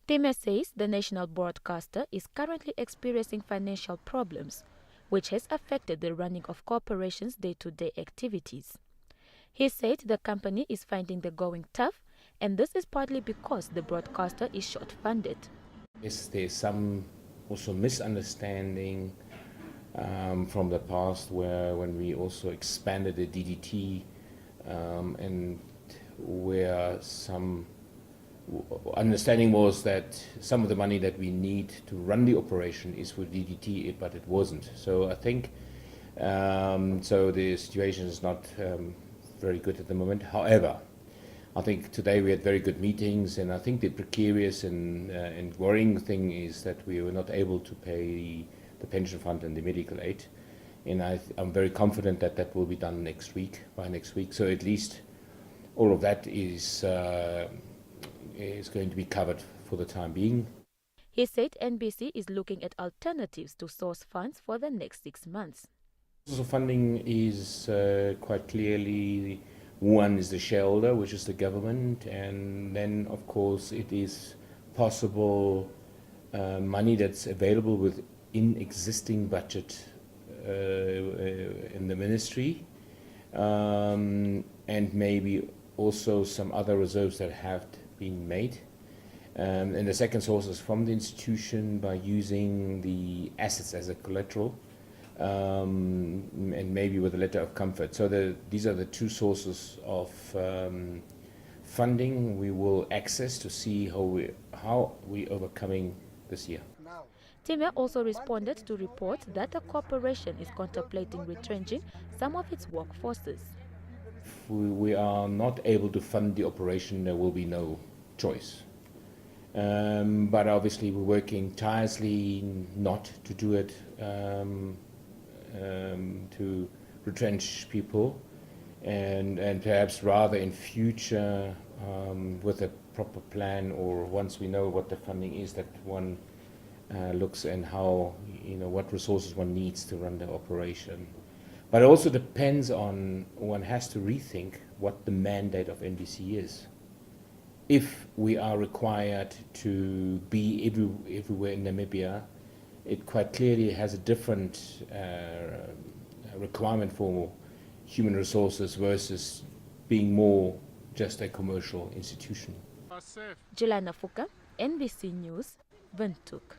Thieme says the national broadcaster is currently experiencing financial problems, which has affected the running of corporation's day-to-day activities. He said the company is finding the going tough, and this is partly because the broadcaster is short-funded. There's some also misunderstanding from the past when we also expanded the DDT and where some understanding was that some of the money that we need to run the operation is for DDT, but it wasn't. So I think so the situation is not very good at the moment. However, I think today we had very good meetings, and I think the precarious and worrying thing is that we were not able to pay the pension fund and the medical aid. And I'm very confident that that will be done by next week. So at least all of that is going to be covered for the time being. He said NBC is looking at alternatives to source funds for the next 6 months. So funding is quite clearly, one is the shareholder, which is the government, and then of course it is possible money that's available within existing budget in the ministry, and maybe also some other reserves that have been made. And the second source is from the institution by using the assets as a collateral, and maybe with a letter of comfort. So these are the two sources of funding we will access to see how we overcoming this year. Thieme also responded to reports that the corporation is contemplating retrenching some of its workforces. If we are not able to fund the operation, there will be no choice. But obviously we're working tirelessly not to do it, to retrench people, and perhaps rather in future with a proper plan, or once we know what the funding is, that one looks and how, what resources one needs to run the operation. But it also depends on, one has to rethink what the mandate of NBC is. If we are required to be everywhere in Namibia, it quite clearly has a different requirement for human resources versus being more just a commercial institution. Jelana Fuka, NBC News, Windhoek.